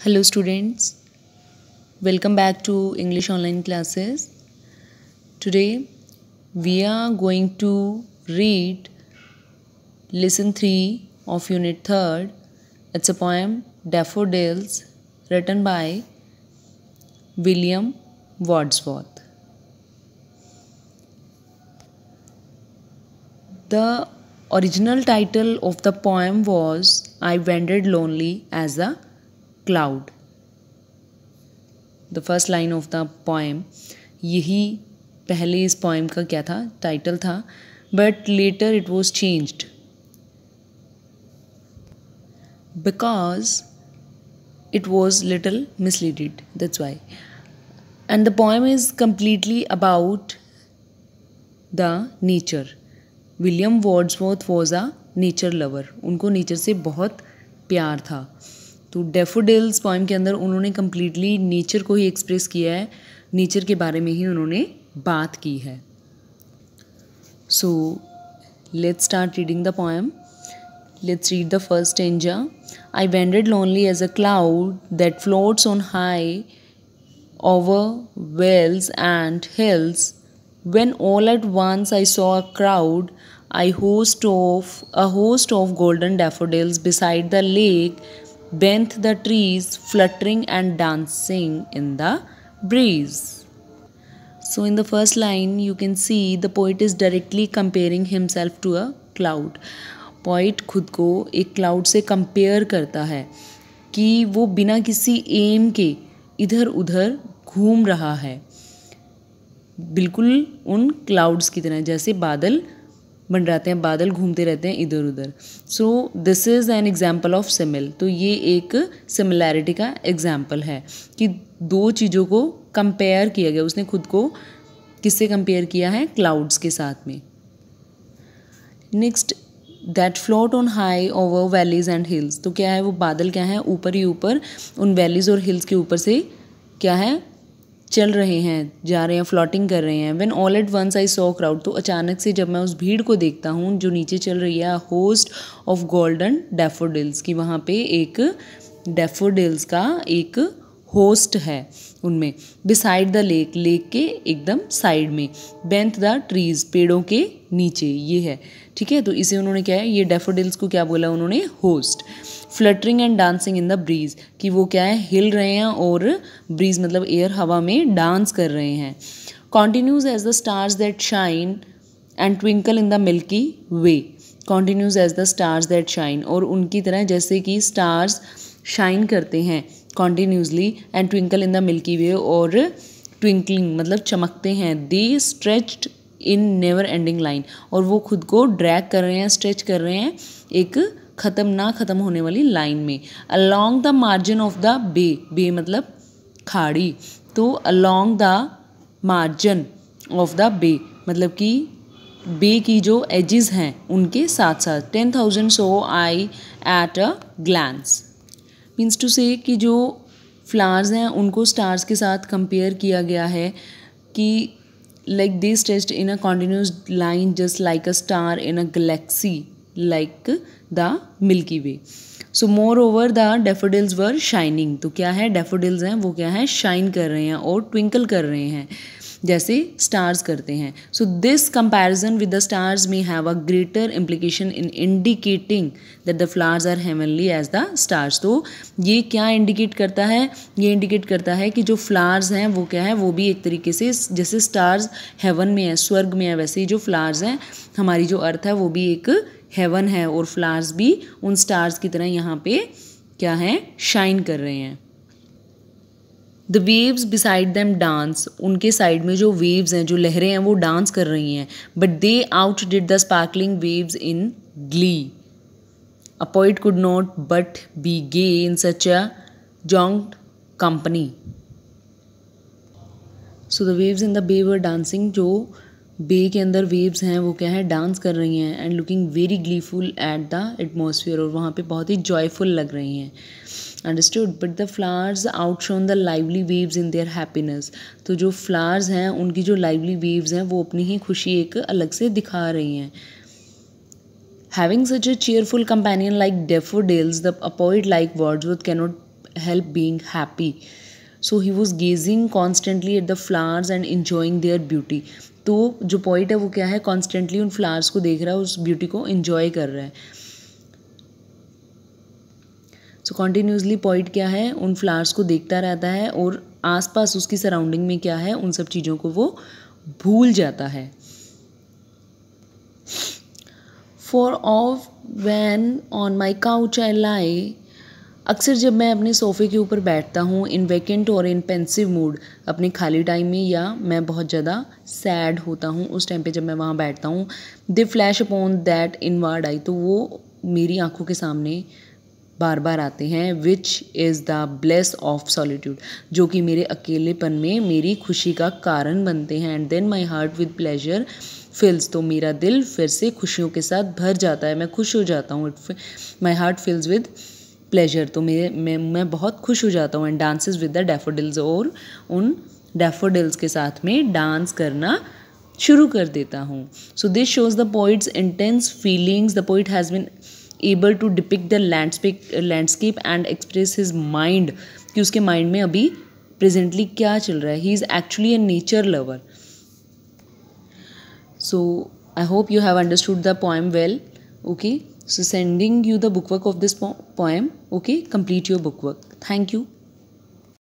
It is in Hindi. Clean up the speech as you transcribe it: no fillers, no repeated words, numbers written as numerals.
Hello students, welcome back to English online classes. Today we are going to read lesson 3 of unit 3rd. It's a poem Daffodils written by William Wordsworth. The original title of the poem was I Wandered Lonely as a Cloud. The first line of the poem, यही पहले इस पोएम का क्या था, टाइटल था, but later it was changed because it was little misleaded, that's why. And the poem is completely about the nature. William Wordsworth was a nature lover. उनको नेचर से बहुत प्यार था. तो डैफोडिल्स पोएम के अंदर उन्होंने कम्प्लीटली नेचर को ही एक्सप्रेस किया है, नेचर के बारे में ही उन्होंने बात की है. So let's start reading the poem. Let's read the first stanza. I wandered lonely as a cloud that floats on high over vales and hills when all at once I saw a crowd, a host of golden daffodils beside the lake, beneath the trees, fluttering and dancing in the breeze. So in the first line you can see the poet is directly comparing himself to a cloud. Poet खुद को एक cloud से compare करता है कि वो बिना किसी aim के इधर उधर घूम रहा है, बिल्कुल उन क्लाउड्स की तरह, जैसे बादल मंडराते हैं, बादल घूमते रहते हैं इधर उधर. So this is an example of simile. तो ये एक सिमिलैरिटी का एग्जाम्पल है कि दो चीज़ों को कंपेयर किया गया. उसने खुद को किससे कंपेयर किया है? क्लाउड्स के साथ में. Next, that float on high over valleys and hills. तो क्या है वो बादल? क्या है? ऊपर ही ऊपर उन वैलीज और हिल्स के ऊपर से क्या है? चल रहे हैं, जा रहे हैं, फ्लोटिंग कर रहे हैं. When all at once I saw crowd. तो अचानक से जब मैं उस भीड़ को देखता हूँ जो नीचे चल रही है, होस्ट ऑफ गोल्डन डैफोडिल्स, की वहाँ पे एक डैफोडिल्स का एक होस्ट है उनमें. बिसाइड द लेक, लेक के एकदम साइड में. बेंथ द ट्रीज, पेड़ों के नीचे, ये है. ठीक है, तो इसे उन्होंने क्या है, ये डैफोडिल्स को क्या बोला उन्होंने? Host. Fluttering and dancing in the breeze, कि वो क्या है, हिल रहे हैं और ब्रीज मतलब एयर, हवा में डांस कर रहे हैं. Continues as the stars that shine and twinkle in the milky way. Continues as the stars that shine, और उनकी तरह जैसे कि स्टार्स शाइन करते हैं continuously, and twinkle in the milky way, और ट्विंकलिंग मतलब चमकते हैं. They stretched in never ending line, और वो खुद को ड्रैग कर रहे हैं, स्ट्रेच कर रहे हैं एक ना ख़त्म होने वाली लाइन में. Along the margin of the bay, bay मतलब खाड़ी. तो along the margin of the bay मतलब कि बे की जो एजेस हैं उनके साथ साथ. 10,000 saw I at a glance. Means to say कि जो फ्लावर्स हैं उनको स्टार्स के साथ कंपेयर किया गया है कि like they stretched in a continuous line just like a star in a Galaxy like the milky way. So more over the daffodils were shining. तो क्या है, डैफोडिल्स हैं वो क्या है, शाइन कर रहे हैं और ट्विंकल कर रहे हैं जैसे स्टार्स करते हैं. So this comparison with the stars may have a greater implication in indicating that the flowers are heavenly as the stars. तो ये क्या इंडिकेट करता है? ये इंडिकेट करता है कि जो फ्लावर्स हैं वो क्या है, वो भी एक तरीके से जैसे स्टार्स हेवन में है, स्वर्ग में है, वैसे ही जो फ्लावर्स हैं, हमारी जो अर्थ है वो भी एक हेवन है, और फ्लावर्स भी उन स्टार्स की तरह यहाँ पे क्या है, शाइन कर रहे हैं. The waves beside them dance. उनके साइड में जो वेव्स हैं, जो लहरें हैं, वो डांस कर रही हैं. But they outdid the sparkling waves in glee. A poet could not but be gay in such a jocund company. So the waves in the bay were dancing. जो बे के अंदर वेव्स हैं वो क्या है, डांस कर रही हैं. And looking very gleeful at the atmosphere, और वहाँ पे बहुत ही जॉयफुल लग रही हैं. Understood. But the flowers outshone the lively waves in their happiness. तो जो फ्लावर्स हैं उनकी जो लाइवली वेव्स हैं वो अपनी ही खुशी एक अलग से दिखा रही हैं. Having such a cheerful companion like daffodils, a poet like Wordsworth cannot help being happy. So he was gazing constantly at the flowers and enjoying their beauty. तो जो poet है वो क्या है, constantly उन flowers को देख रहा है, उस beauty को enjoy कर रहा है. So continuously poet क्या है, उन flowers को देखता रहता है और आसपास उसकी सराउंडिंग में क्या है, उन सब चीज़ों को वो भूल जाता है. For of when on my couch I lie, अक्सर जब मैं अपने सोफ़े के ऊपर बैठता हूँ, इन वैकेंट और इन पेंसिव मूड, अपने खाली टाइम में या मैं बहुत ज़्यादा सैड होता हूँ उस टाइम पे जब मैं वहाँ बैठता हूँ, दे फ्लैश अपॉन दैट इनवर्ड आई, तो वो मेरी आँखों के सामने बार बार आते हैं. Which is the bless of solitude, जो कि मेरे अकेलेपन में मेरी खुशी का कारण बनते हैं. And then my heart with pleasure fills, तो मेरा दिल फिर से खुशियों के साथ भर जाता है, मैं खुश हो जाता हूँ. माई हार्ट फिल्स विद प्लेजर, तो मैं बहुत खुश हो जाता हूँ. And dances with the daffodils, और उन डैफोडिल्स के साथ में डांस करना शुरू कर देता हूँ. So this shows the poet's intense feelings. The poet has been able to depict the landscape and express his mind, कि उसके माइंड में अभी प्रेजेंटली क्या चल रहा है. He is actually a nature lover. So I hope you have understood the poem well. Okay, so sending you the bookwork of this poem. Okay, complete your bookwork. Thank you.